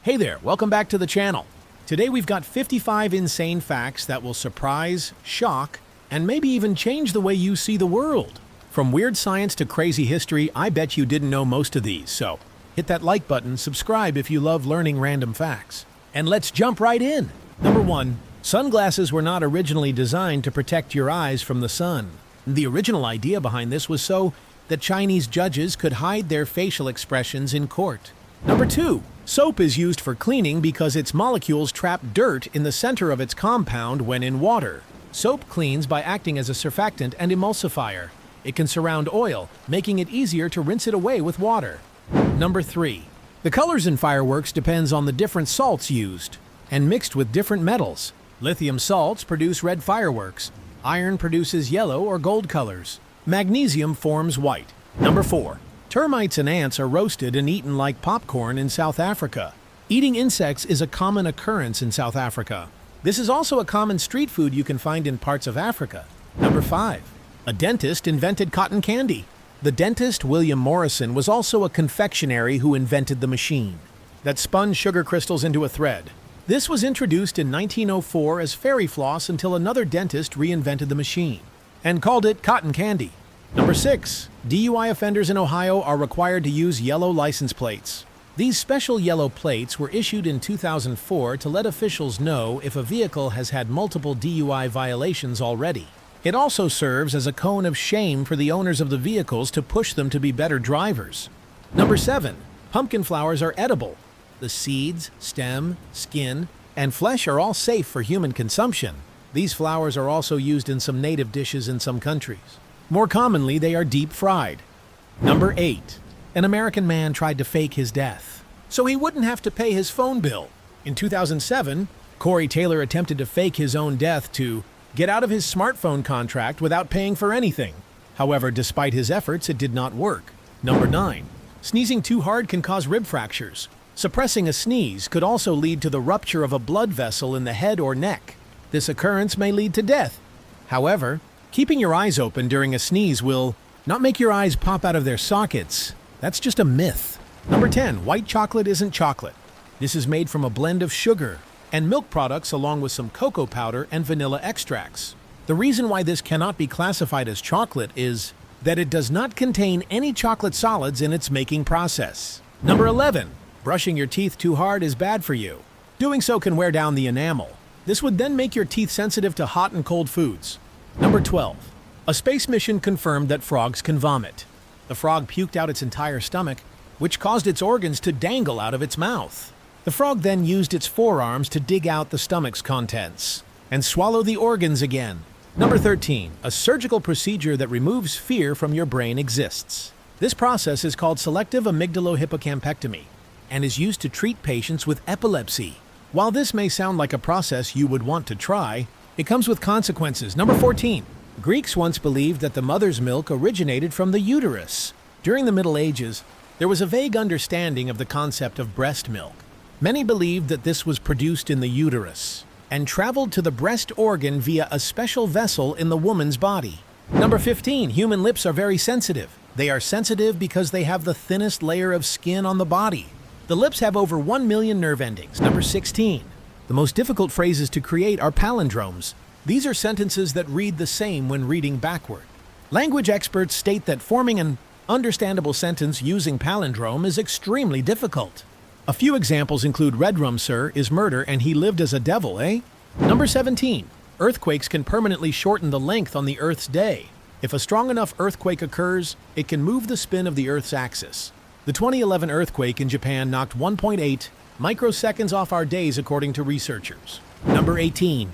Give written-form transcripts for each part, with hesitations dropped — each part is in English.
Hey there, welcome back to the channel. Today we've got 55 insane facts that will surprise, shock, and maybe even change the way you see the world. From weird science to crazy history, I bet you didn't know most of these, so hit that like button, subscribe if you love learning random facts. And let's jump right in. Number 1. Sunglasses were not originally designed to protect your eyes from the sun. The original idea behind this was so that Chinese judges could hide their facial expressions in court. Number 2. Soap is used for cleaning because its molecules trap dirt in the center of its compound when in water. Soap cleans by acting as a surfactant and emulsifier. It can surround oil, making it easier to rinse it away with water. Number 3. The colors in fireworks depends on the different salts used and mixed with different metals. Lithium salts produce red fireworks. Iron produces yellow or gold colors. Magnesium forms white. Number 4. Termites and ants are roasted and eaten like popcorn in South Africa. Eating insects is a common occurrence in South Africa. This is also a common street food you can find in parts of Africa. Number 5. A dentist invented cotton candy. The dentist William Morrison was also a confectionery who invented the machine that spun sugar crystals into a thread. This was introduced in 1904 as fairy floss until another dentist reinvented the machine and called it cotton candy. Number 6. DUI offenders in Ohio are required to use yellow license plates. These special yellow plates were issued in 2004 to let officials know if a vehicle has had multiple DUI violations already. It also serves as a cone of shame for the owners of the vehicles to push them to be better drivers. Number 7. Pumpkin flowers are edible. The seeds, stem, skin, and flesh are all safe for human consumption. These flowers are also used in some native dishes in some countries. More commonly, they are deep fried. Number 8. An American man tried to fake his death so he wouldn't have to pay his phone bill. In 2007, Corey Taylor attempted to fake his own death to get out of his smartphone contract without paying for anything. However, despite his efforts, it did not work. Number 9. Sneezing too hard can cause rib fractures. Suppressing a sneeze could also lead to the rupture of a blood vessel in the head or neck. This occurrence may lead to death. However, keeping your eyes open during a sneeze will not make your eyes pop out of their sockets. That's just a myth. Number 10. White chocolate isn't chocolate. This is made from a blend of sugar and milk products along with some cocoa powder and vanilla extracts. The reason why this cannot be classified as chocolate is that it does not contain any chocolate solids in its making process. Number 11. Brushing your teeth too hard is bad for you. Doing so can wear down the enamel. This would then make your teeth sensitive to hot and cold foods. Number 12. A space mission confirmed that frogs can vomit. The frog puked out its entire stomach, which caused its organs to dangle out of its mouth. The frog then used its forearms to dig out the stomach's contents and swallow the organs again. Number 13. A surgical procedure that removes fear from your brain exists. This process is called selective amygdalohippocampectomy and is used to treat patients with epilepsy. While this may sound like a process you would want to try, it comes with consequences. Number 14. Greeks once believed that the mother's milk originated from the uterus. During the Middle Ages, there was a vague understanding of the concept of breast milk. Many believed that this was produced in the uterus and traveled to the breast organ via a special vessel in the woman's body. Number 15. Human lips are very sensitive. They are sensitive because they have the thinnest layer of skin on the body. The lips have over 1 million nerve endings. Number 16. The most difficult phrases to create are palindromes. These are sentences that read the same when reading backward. Language experts state that forming an understandable sentence using palindrome is extremely difficult. A few examples include "Red rum, sir, is murder and he lived as a devil, eh?" Number 17. Earthquakes can permanently shorten the length on the Earth's day. If a strong enough earthquake occurs, it can move the spin of the Earth's axis. The 2011 earthquake in Japan knocked 1.8 microseconds off our days according to researchers. Number 18.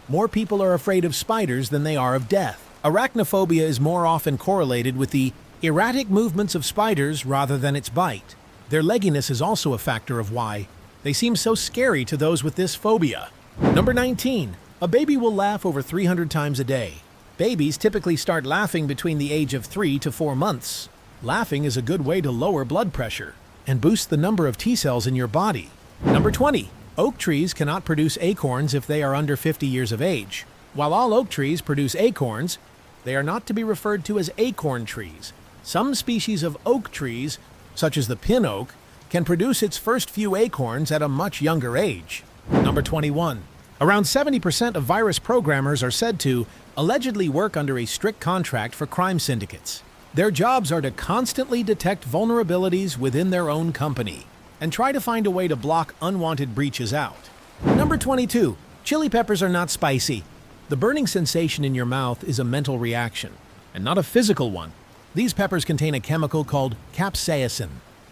More people are afraid of spiders than they are of death. Arachnophobia is more often correlated with the erratic movements of spiders rather than its bite. Their legginess is also a factor of why they seem so scary to those with this phobia. Number 19. A baby will laugh over 300 times a day. Babies typically start laughing between the age of 3 to 4 months. Laughing is a good way to lower blood pressure and boost the number of T cells in your body. Number 20. Oak trees cannot produce acorns if they are under 50 years of age. While all oak trees produce acorns, they are not to be referred to as acorn trees. Some species of oak trees, such as the pin oak, can produce its first few acorns at a much younger age. Number 21. Around 70% of virus programmers are said to allegedly work under a strict contract for crime syndicates. Their jobs are to constantly detect vulnerabilities within their own company and try to find a way to block unwanted breaches out. Number 22. Chili peppers are not spicy. The burning sensation in your mouth is a mental reaction, and not a physical one. These peppers contain a chemical called capsaicin,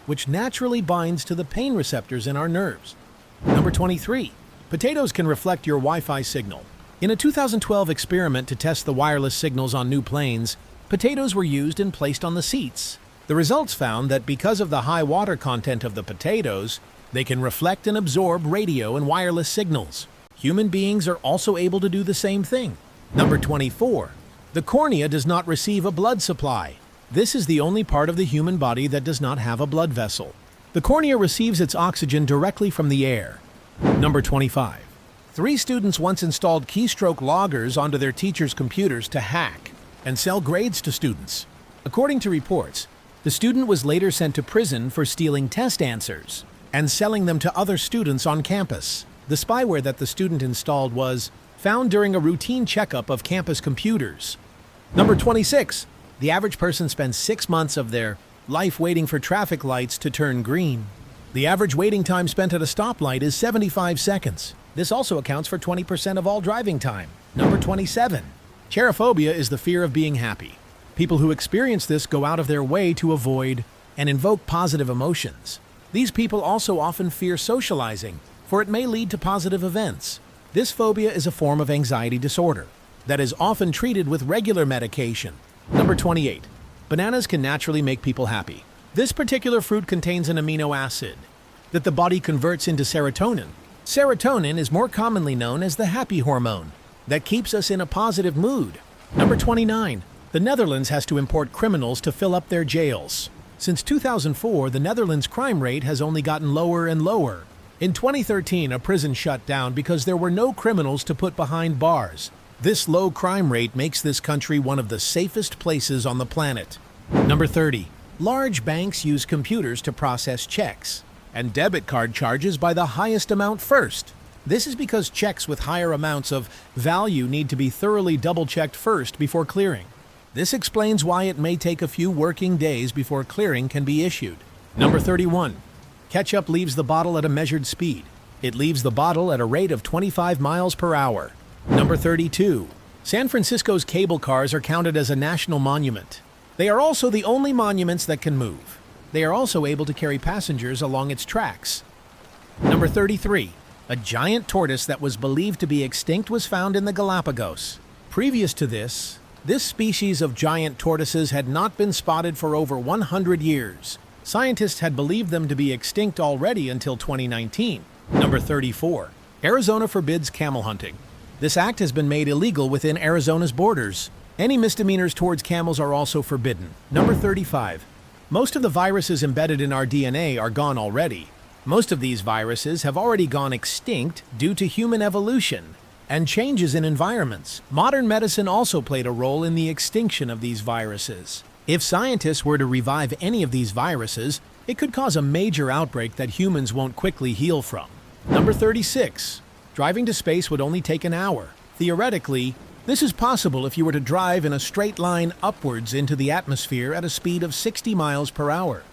which naturally binds to the pain receptors in our nerves. Number 23. Potatoes can reflect your Wi-Fi signal. In a 2012 experiment to test the wireless signals on new planes, potatoes were used and placed on the seats. The results found that because of the high water content of the potatoes, they can reflect and absorb radio and wireless signals. Human beings are also able to do the same thing. Number 24. The cornea does not receive a blood supply. This is the only part of the human body that does not have a blood vessel. The cornea receives its oxygen directly from the air. Number 25. 3 students once installed keystroke loggers onto their teachers' computers to hack and sell grades to students. According to reports, the student was later sent to prison for stealing test answers and selling them to other students on campus. The spyware that the student installed was found during a routine checkup of campus computers. Number 26. The average person spends 6 months of their life waiting for traffic lights to turn green. The average waiting time spent at a stoplight is 75 seconds. This also accounts for 20% of all driving time. Number 27. Cherophobia is the fear of being happy. People who experience this go out of their way to avoid and invoke positive emotions. These people also often fear socializing, for it may lead to positive events. This phobia is a form of anxiety disorder that is often treated with regular medication. Number 28. Bananas can naturally make people happy. This particular fruit contains an amino acid that the body converts into serotonin. Serotonin is more commonly known as the happy hormone that keeps us in a positive mood. Number 29. The Netherlands has to import criminals to fill up their jails. Since 2004, the Netherlands' crime rate has only gotten lower and lower. In 2013, a prison shut down because there were no criminals to put behind bars. This low crime rate makes this country one of the safest places on the planet. Number 30. Large banks use computers to process checks and debit card charges by the highest amount first. This is because checks with higher amounts of value need to be thoroughly double-checked first before clearing. This explains why it may take a few working days before clearing can be issued. Number 31. Ketchup leaves the bottle at a measured speed. It leaves the bottle at a rate of 25 miles per hour. Number 32. San Francisco's cable cars are counted as a national monument. They are also the only monuments that can move. They are also able to carry passengers along its tracks. Number 33. A giant tortoise that was believed to be extinct was found in the Galapagos. Previous to this species of giant tortoises had not been spotted for over 100 years. Scientists had believed them to be extinct already until 2019. Number 34. Arizona forbids camel hunting. This act has been made illegal within Arizona's borders. Any misdemeanors towards camels are also forbidden. Number 35. Most of the viruses embedded in our DNA are gone already. Most of these viruses have already gone extinct due to human evolution and changes in environments. Modern medicine also played a role in the extinction of these viruses. If scientists were to revive any of these viruses, it could cause a major outbreak that humans won't quickly heal from. Number 36. Driving to space would only take an hour. Theoretically, this is possible if you were to drive in a straight line upwards into the atmosphere at a speed of 60 miles per hour.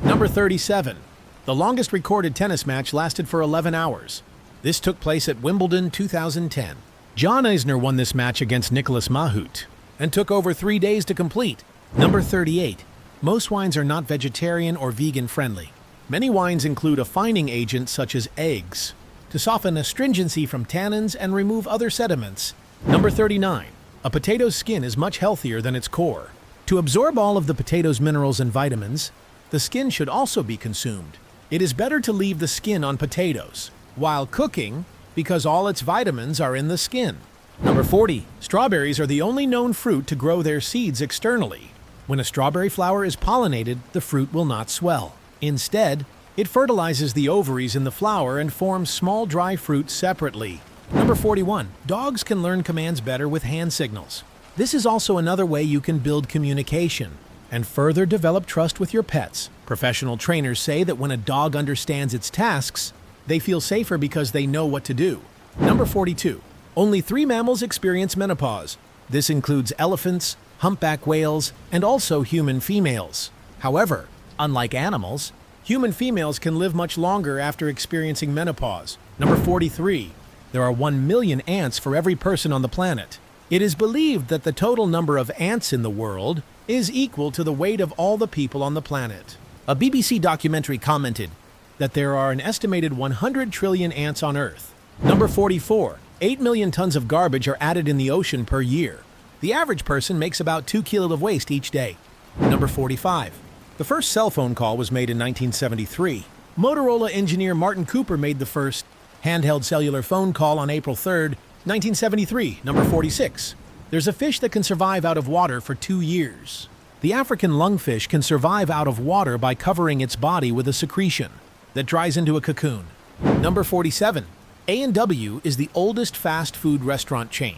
Number 37. The longest recorded tennis match lasted for 11 hours. This took place at Wimbledon 2010. John Isner won this match against Nicolas Mahut and took over 3 days to complete. Number 38. Most wines are not vegetarian or vegan friendly. Many wines include a fining agent such as eggs to soften astringency from tannins and remove other sediments. Number 39. A potato's skin is much healthier than its core. To absorb all of the potato's minerals and vitamins, the skin should also be consumed. It is better to leave the skin on potatoes while cooking because all its vitamins are in the skin. Number 40. Strawberries are the only known fruit to grow their seeds externally. When a strawberry flower is pollinated, the fruit will not swell. Instead, it fertilizes the ovaries in the flower and forms small dry fruits separately. Number 41. Dogs can learn commands better with hand signals. This is also another way you can build communication. and further develop trust with your pets. Professional trainers say that when a dog understands its tasks, they feel safer because they know what to do. Number 42. Only 3 mammals experience menopause. This includes elephants, humpback whales, and also human females. However, unlike animals, human females can live much longer after experiencing menopause. Number 43. There are 1 million ants for every person on the planet. It is believed that the total number of ants in the world is equal to the weight of all the people on the planet. A BBC documentary commented that there are an estimated 100 trillion ants on Earth. Number 44. 8 million tons of garbage are added in the ocean per year. The average person makes about 2 kilos of waste each day. Number 45. The first cell phone call was made in 1973. Motorola engineer Martin Cooper made the first handheld cellular phone call on April 3, 1973. Number 46. There's a fish that can survive out of water for 2 years. The African lungfish can survive out of water by covering its body with a secretion that dries into a cocoon. Number 47. A&W is the oldest fast food restaurant chain.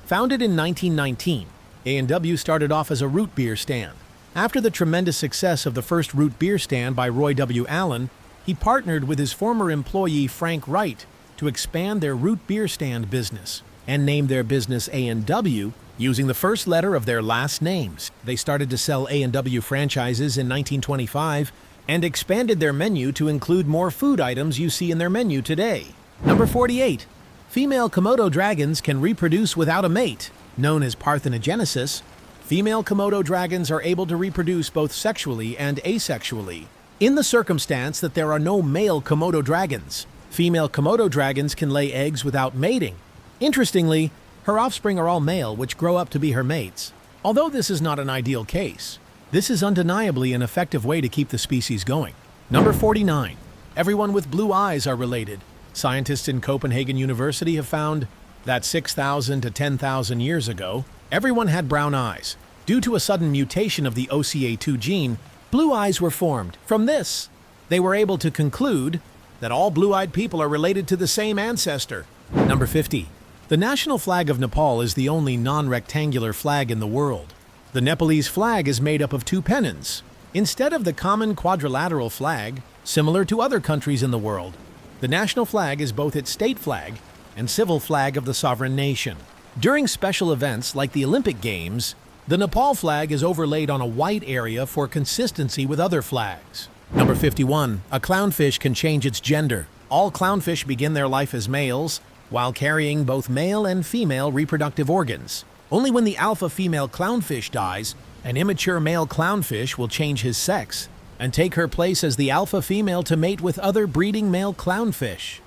Founded in 1919, A&W started off as a root beer stand. After the tremendous success of the first root beer stand by Roy W. Allen, he partnered with his former employee Frank Wright to expand their root beer stand business and named their business A&W using the first letter of their last names. They started to sell A&W franchises in 1925 and expanded their menu to include more food items you see in their menu today. Number 48. Female Komodo dragons can reproduce without a mate. Known as parthenogenesis, female Komodo dragons are able to reproduce both sexually and asexually. In the circumstance that there are no male Komodo dragons, female Komodo dragons can lay eggs without mating. Interestingly, her offspring are all male, which grow up to be her mates. Although this is not an ideal case, this is undeniably an effective way to keep the species going. Number 49. Everyone with blue eyes are related. Scientists in Copenhagen University have found that 6,000 to 10,000 years ago, everyone had brown eyes. Due to a sudden mutation of the OCA2 gene, blue eyes were formed. From this, they were able to conclude that all blue-eyed people are related to the same ancestor. Number 50. The national flag of Nepal is the only non-rectangular flag in the world. The Nepalese flag is made up of 2 pennons, instead of the common quadrilateral flag, similar to other countries in the world. The national flag is both its state flag and civil flag of the sovereign nation. During special events like the Olympic Games, the Nepal flag is overlaid on a white area for consistency with other flags. Number 51. A clownfish can change its gender. All clownfish begin their life as males, while carrying both male and female reproductive organs. Only when the alpha female clownfish dies, an immature male clownfish will change his sex and take her place as the alpha female to mate with other breeding male clownfish.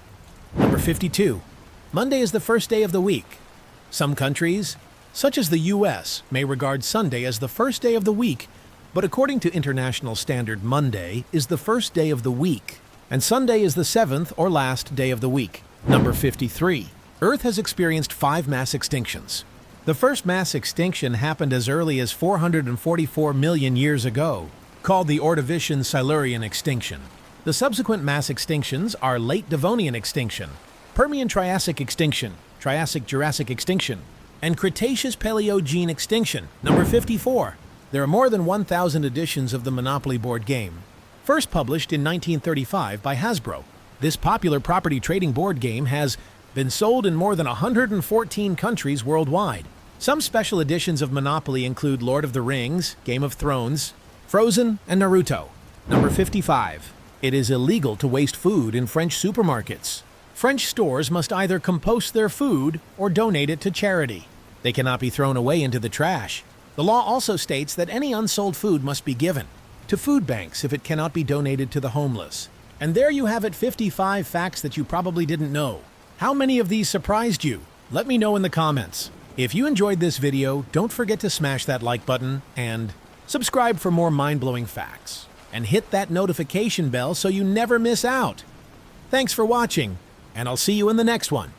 Number 52. Monday is the first day of the week. Some countries, such as the US, may regard Sunday as the first day of the week, but according to international standard, Monday is the first day of the week, and Sunday is the 7th or last day of the week. Number 53. Earth has experienced 5 mass extinctions. The first mass extinction happened as early as 444 million years ago, called the Ordovician-Silurian extinction. The subsequent mass extinctions are Late Devonian extinction, Permian-Triassic extinction, Triassic-Jurassic extinction, and Cretaceous-Paleogene extinction. Number 54. There are more than 1,000 editions of the Monopoly board game, first published in 1935 by Hasbro. This popular property trading board game has been sold in more than 114 countries worldwide. Some special editions of Monopoly include Lord of the Rings, Game of Thrones, Frozen, and Naruto. Number 55. It is illegal to waste food in French supermarkets. French stores must either compost their food or donate it to charity. They cannot be thrown away into the trash. The law also states that any unsold food must be given to food banks if it cannot be donated to the homeless. And there you have it, 55 facts that you probably didn't know. How many of these surprised you? Let me know in the comments. If you enjoyed this video, don't forget to smash that like button and subscribe for more mind-blowing facts. And hit that notification bell so you never miss out. Thanks for watching, and I'll see you in the next one.